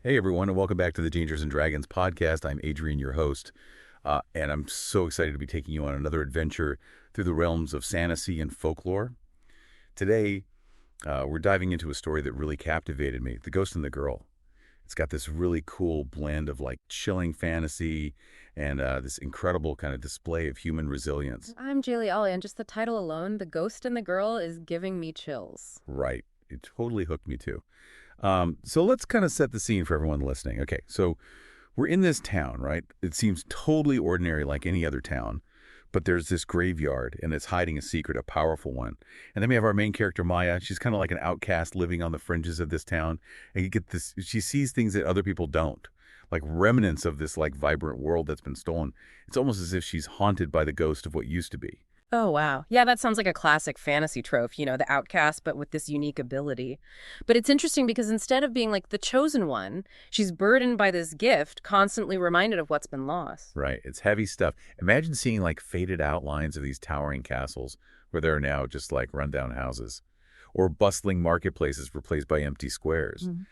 Hey everyone, and welcome back to the Dangers and Dragons podcast. I'm Adrian, your host, and I'm so excited to be taking you on another adventure through the realms of fantasy and folklore. Today, we're diving into a story that really captivated me, The Ghost and the Girl. It's got this really cool blend of like chilling fantasy and this incredible kind of display of human resilience. I'm Jaylee Ollie, and just the title alone, The Ghost and the Girl, is giving me chills. Right. It totally hooked me too. So let's kind of set the scene for everyone listening. Okay, so we're in this town, right? It seems totally ordinary like any other town, but there's this graveyard and it's hiding a secret, a powerful one. And then we have our main character, Maya. She's kind of like an outcast living on the fringes of this town. And you get this, she sees things that other people don't, like remnants of this like vibrant world that's been stolen. It's almost as if she's haunted by the ghost of what used to be. Oh, wow. Yeah, that sounds like a classic fantasy trope, the outcast, but with this unique ability. But it's interesting because instead of being like the chosen one, she's burdened by this gift, constantly reminded of what's been lost. Right. It's heavy stuff. Imagine seeing like faded outlines of these towering castles where there are now just like rundown houses or bustling marketplaces replaced by empty squares. Mhm.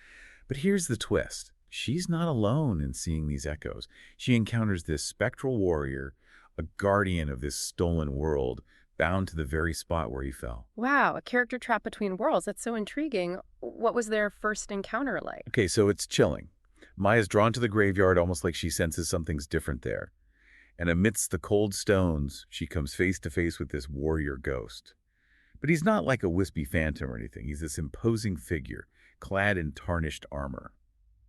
But here's the twist. She's not alone in seeing these echoes. She encounters this spectral warrior, a guardian of this stolen world, bound to the very spot where he fell. Wow, a character trapped between worlds. That's so intriguing. What was their first encounter like? Okay, so it's chilling. Maya's drawn to the graveyard almost like she senses something's different there. And amidst the cold stones, she comes face to face with this warrior ghost. But he's not like a wispy phantom or anything. He's this imposing figure, clad in tarnished armor.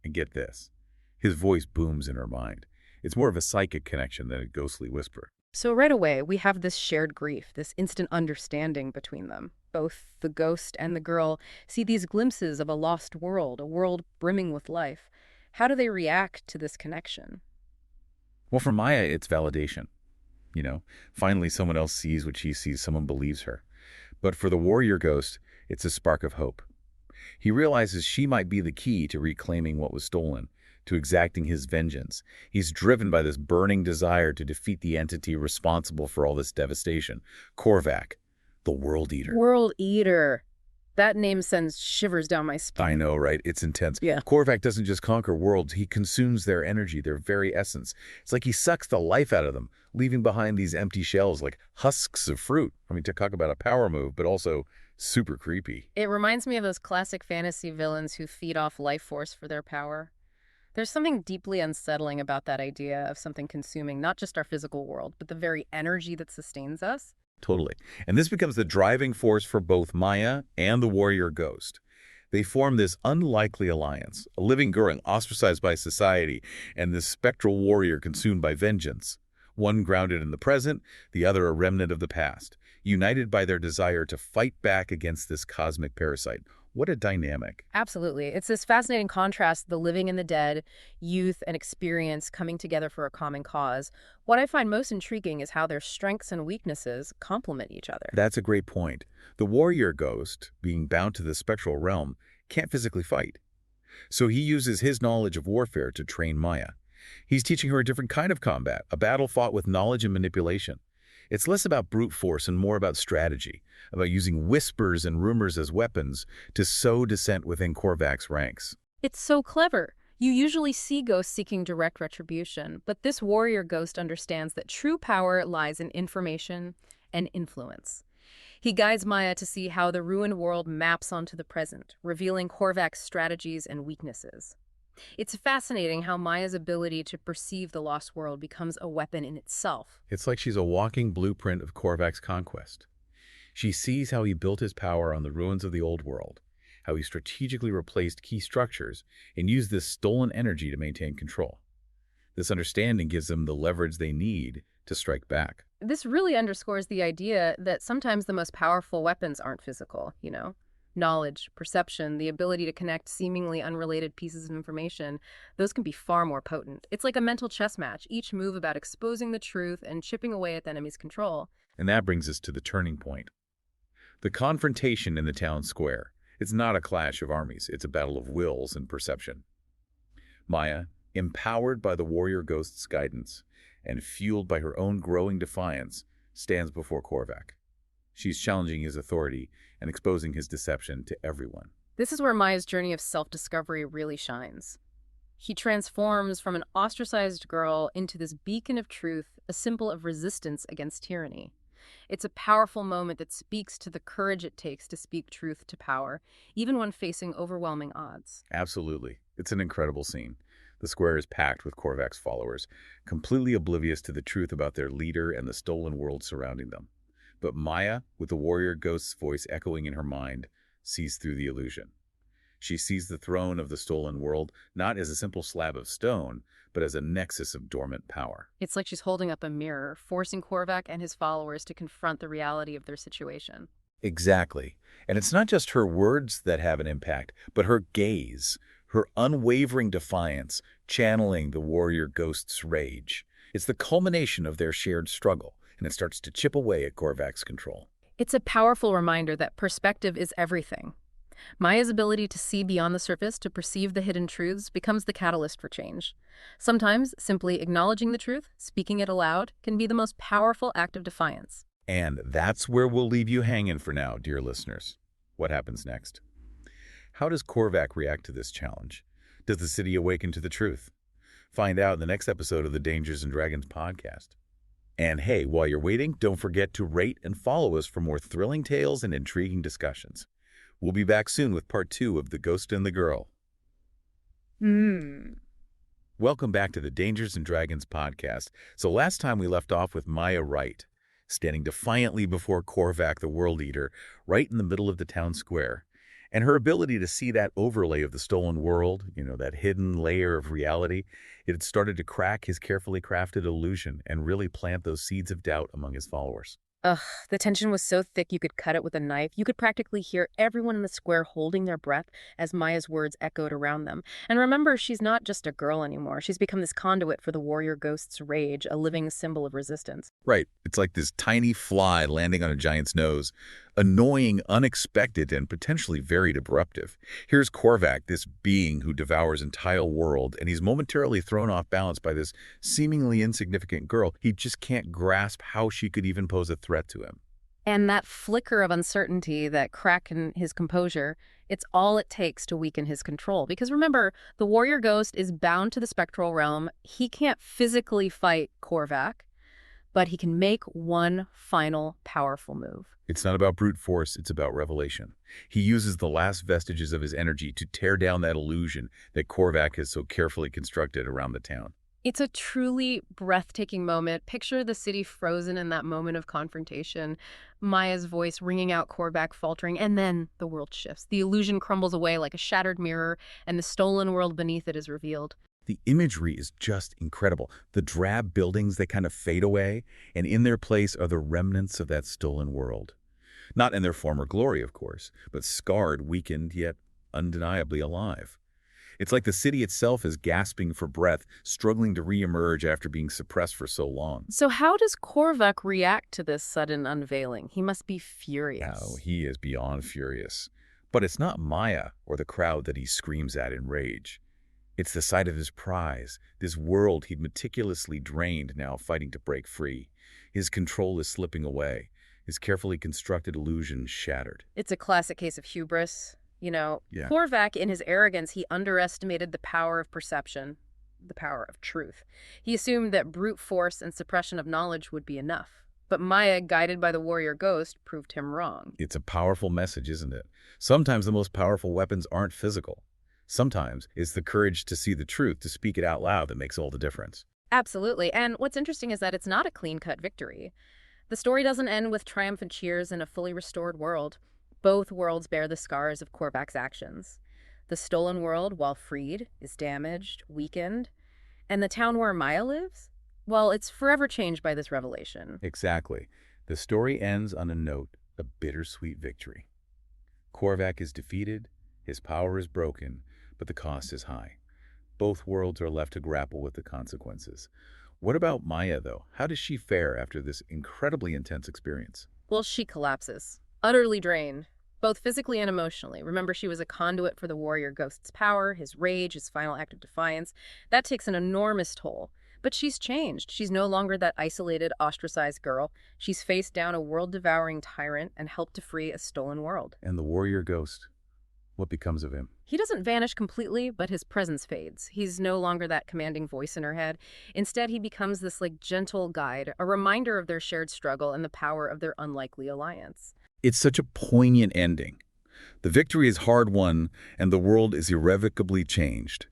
And get this, his voice booms in her mind. It's more of a psychic connection than a ghostly whisper. So right away, we have this shared grief, this instant understanding between them. Both the ghost and the girl see these glimpses of a lost world, a world brimming with life. How do they react to this connection? Well, for Maya, it's validation. Finally someone else sees what she sees, someone believes her. But for the warrior ghost, it's a spark of hope. He realizes she might be the key to reclaiming what was stolen, to exacting his vengeance. He's driven by this burning desire to defeat the entity responsible for all this devastation, Korvak, the World Eater. World Eater. That name sends shivers down my I spine. know, right? It's intense. Yeah. Korvak doesn't just conquer worlds, he consumes their energy, their very essence. It's like he sucks the life out of them, leaving behind these empty shells like husks of fruit. I mean, to talk about a power move, but also super creepy. It reminds me of those classic fantasy villains who feed off life force for their power. There's something deeply unsettling about that idea of something consuming not just our physical world, but the very energy that sustains us. Totally. And this becomes the driving force for both Maya and the warrior ghost. They form this unlikely alliance, a living girl ostracized by society, and this spectral warrior consumed by vengeance. One grounded in the present, the other a remnant of the past, united by their desire to fight back against this cosmic parasite. What a dynamic. Absolutely. It's this fascinating contrast, the living and the dead, youth and experience coming together for a common cause. What I find most intriguing is how their strengths and weaknesses complement each other. That's a great point. The warrior ghost, being bound to the spectral realm, can't physically fight. So he uses his knowledge of warfare to train Maya. He's teaching her a different kind of combat, a battle fought with knowledge and manipulation. It's less about brute force and more about strategy, about using whispers and rumors as weapons to sow dissent within Korvak's ranks. It's so clever. You usually see ghosts seeking direct retribution, but this warrior ghost understands that true power lies in information and influence. He guides Maya to see how the ruined world maps onto the present, revealing Korvak's strategies and weaknesses. It's fascinating how Maya's ability to perceive the lost world becomes a weapon in itself. It's like she's a walking blueprint of Korvak's conquest. She sees how he built his power on the ruins of the old world, how he strategically replaced key structures and used this stolen energy to maintain control. This understanding gives them the leverage they need to strike back. This really underscores the idea that sometimes the most powerful weapons aren't physical. Knowledge, perception, the ability to connect seemingly unrelated pieces of information, those can be far more potent. It's like a mental chess match, each move about exposing the truth and chipping away at the enemy's control. And that brings us to the turning point. The confrontation in the town square. It's not a clash of armies, it's a battle of wills and perception. Maya, empowered by the warrior ghost's guidance and fueled by her own growing defiance, stands before Korvak. She's challenging his authority and exposing his deception to everyone. This is where Maya's journey of self-discovery really shines. He transforms from an ostracized girl into this beacon of truth, a symbol of resistance against tyranny. It's a powerful moment that speaks to the courage it takes to speak truth to power, even when facing overwhelming odds. Absolutely. It's an incredible scene. The square is packed with Korvak's followers, completely oblivious to the truth about their leader and the stolen world surrounding them. But Maya, with the warrior ghost's voice echoing in her mind, sees through the illusion. She sees the throne of the stolen world not as a simple slab of stone, but as a nexus of dormant power. It's like she's holding up a mirror, forcing Korvak and his followers to confront the reality of their situation. Exactly. And it's not just her words that have an impact, but her gaze, her unwavering defiance, channeling the warrior ghost's rage. It's the culmination of their shared struggle, and it starts to chip away at Korvak's control. It's a powerful reminder that perspective is everything. Maya's ability to see beyond the surface, to perceive the hidden truths, becomes the catalyst for change. Sometimes, simply acknowledging the truth, speaking it aloud, can be the most powerful act of defiance. And that's where we'll leave you hanging for now, dear listeners. What happens next? How does Korvak react to this challenge? Does the city awaken to the truth? Find out in the next episode of the Dangers and Dragons podcast. And hey, while you're waiting, don't forget to rate and follow us for more thrilling tales and intriguing discussions. We'll be back soon with part 2 of The Ghost and the Girl. Welcome back to the Dangers and Dragons podcast. So last time we left off with Maya Wright, standing defiantly before Korvak, the World Eater, right in the middle of the town square. And her ability to see that overlay of the stolen world, that hidden layer of reality, it had started to crack his carefully crafted illusion and really plant those seeds of doubt among his followers. Ugh, the tension was so thick you could cut it with a knife. You could practically hear everyone in the square holding their breath as Maya's words echoed around them. And remember, she's not just a girl anymore. She's become this conduit for the warrior ghost's rage, a living symbol of resistance. Right. It's like this tiny fly landing on a giant's nose. Annoying, unexpected, and potentially very disruptive. Here's Korvak, this being who devours entire world, and he's momentarily thrown off balance by this seemingly insignificant girl. He just can't grasp how she could even pose a threat to him. And that flicker of uncertainty, that crack in his composure, it's all it takes to weaken his control. Because remember, the warrior ghost is bound to the spectral realm. He can't physically fight Korvak, but he can make one final powerful move. It's not about brute force, it's about revelation. He uses the last vestiges of his energy to tear down that illusion that Korvak has so carefully constructed around the town. It's a truly breathtaking moment. Picture the city frozen in that moment of confrontation, Maya's voice ringing out, Korvak faltering, and then the world shifts. The illusion crumbles away like a shattered mirror, and the stolen world beneath it is revealed. The imagery is just incredible. The drab buildings, they kind of fade away, and in their place are the remnants of that stolen world. Not in their former glory, of course, but scarred, weakened, yet undeniably alive. It's like the city itself is gasping for breath, struggling to reemerge after being suppressed for so long. So how does Korvak react to this sudden unveiling? He must be furious. Oh, he is beyond furious. But it's not Maya or the crowd that he screams at in rage. It's the sight of his prize, this world he'd meticulously drained now fighting to break free. His control is slipping away, his carefully constructed illusion shattered. It's a classic case of hubris. Yeah. Korvak, in his arrogance, he underestimated the power of perception, the power of truth. He assumed that brute force and suppression of knowledge would be enough. But Maya, guided by the warrior ghost, proved him wrong. It's a powerful message, isn't it? Sometimes the most powerful weapons aren't physical. Sometimes it's the courage to see the truth, to speak it out loud that makes all the difference. Absolutely. And what's interesting is that it's not a clean-cut victory. The story doesn't end with triumphant cheers in a fully restored world. Both worlds bear the scars of Korvak's actions. The stolen world, while freed, is damaged, weakened. And the town where Maya lives? Well, it's forever changed by this revelation. Exactly. The story ends on a note of bittersweet victory. Korvak is defeated, his power is broken, but the cost is high. Both worlds are left to grapple with the consequences. What about Maya, though? How does she fare after this incredibly intense experience? Well, she collapses, utterly drained, both physically and emotionally. Remember, she was a conduit for the warrior ghost's power, his rage, his final act of defiance. That takes an enormous toll. But she's changed. She's no longer that isolated, ostracized girl. She's faced down a world-devouring tyrant and helped to free a stolen world. And the warrior ghost? What becomes of him? He doesn't vanish completely, but his presence fades. He's no longer that commanding voice in her head. Instead, he becomes this gentle guide, a reminder of their shared struggle and the power of their unlikely alliance. It's such a poignant ending. The victory is hard won, and the world is irrevocably changed.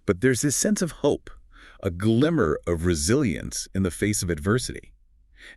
But there's this sense of hope, a glimmer of resilience in the face of adversity.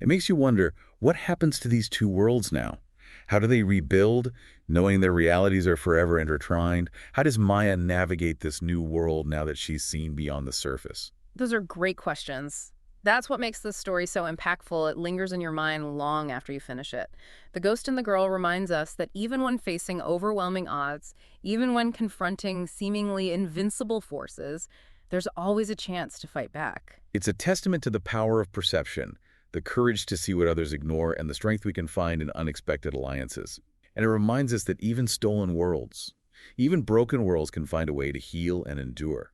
It makes you wonder, what happens to these two worlds now? How do they rebuild, knowing their realities are forever intertwined? How does Maya navigate this new world now that she's seen beyond the surface? Those are great questions. That's what makes this story so impactful. It lingers in your mind long after you finish it. The Ghost and the Girl reminds us that even when facing overwhelming odds, even when confronting seemingly invincible forces, there's always a chance to fight back. It's a testament to the power of perception, the courage to see what others ignore, and the strength we can find in unexpected alliances. And it reminds us that even stolen worlds, even broken worlds can find a way to heal and endure.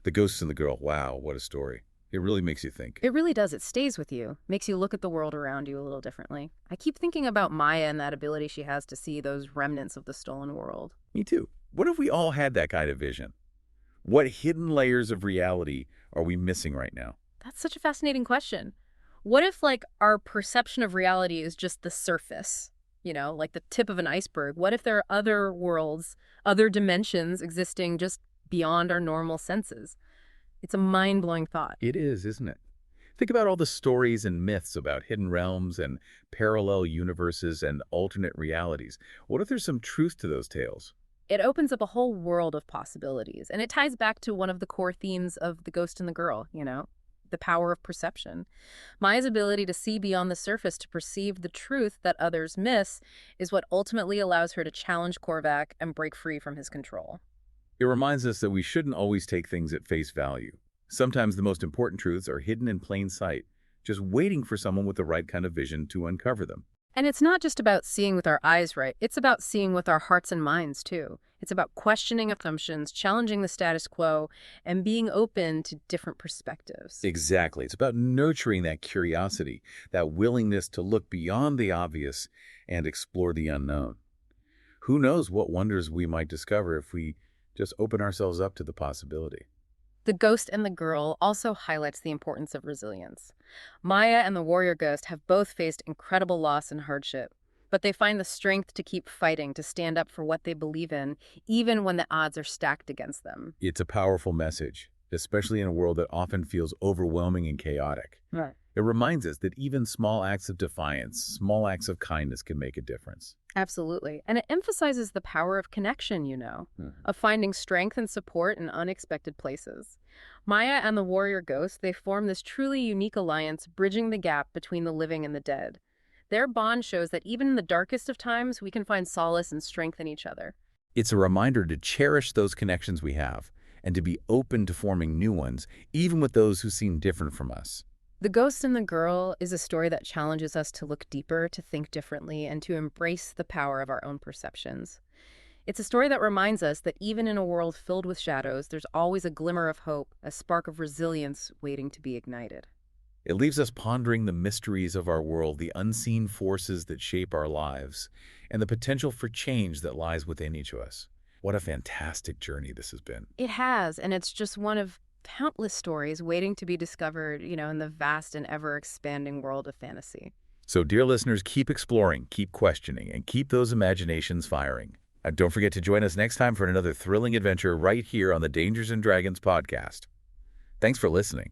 The Ghost and the Girl, wow, what a story. It really makes you think. It really does. It stays with you, makes you look at the world around you a little differently. I keep thinking about Maya and that ability she has to see those remnants of the stolen world. Me too. What if we all had that kind of vision? What hidden layers of reality are we missing right now? That's such a fascinating question. What if, our perception of reality is just the surface? Like the tip of an iceberg. What if there are other worlds, other dimensions existing just beyond our normal senses? It's a mind-blowing thought. It is, isn't it? Think about all the stories and myths about hidden realms and parallel universes and alternate realities. What if there's some truth to those tales? It opens up a whole world of possibilities, and it ties back to one of the core themes of The Ghost and the Girl, the power of perception. Maya's ability to see beyond the surface, to perceive the truth that others miss, is what ultimately allows her to challenge Korvak and break free from his control. It reminds us that we shouldn't always take things at face value. Sometimes the most important truths are hidden in plain sight, just waiting for someone with the right kind of vision to uncover them. And it's not just about seeing with our eyes, right? It's about seeing with our hearts and minds, too. It's about questioning assumptions, challenging the status quo, and being open to different perspectives. Exactly. It's about nurturing that curiosity, that willingness to look beyond the obvious and explore the unknown. Who knows what wonders we might discover if we just open ourselves up to the possibility. The Ghost and the Girl also highlights the importance of resilience. Maya and the warrior ghost have both faced incredible loss and hardship, but they find the strength to keep fighting, to stand up for what they believe in, even when the odds are stacked against them. It's a powerful message, especially in a world that often feels overwhelming and chaotic. Right. It reminds us that even small acts of defiance, small acts of kindness can make a difference. Absolutely. And it emphasizes the power of connection, of finding strength and support in unexpected places. Maya and the warrior ghost, they form this truly unique alliance, bridging the gap between the living and the dead. Their bond shows that even in the darkest of times, we can find solace and strength in each other. It's a reminder to cherish those connections we have and to be open to forming new ones, even with those who seem different from us. The Ghost and the Girl is a story that challenges us to look deeper, to think differently, and to embrace the power of our own perceptions. It's a story that reminds us that even in a world filled with shadows, there's always a glimmer of hope, a spark of resilience waiting to be ignited. It leaves us pondering the mysteries of our world, the unseen forces that shape our lives, and the potential for change that lies within each of us. What a fantastic journey this has been. It has, and it's just one of countless stories waiting to be discovered, in the vast and ever-expanding world of fantasy. So, dear listeners, keep exploring, keep questioning, and keep those imaginations firing. And don't forget to join us next time for another thrilling adventure right here on the Dangers and Dragons podcast. Thanks for listening.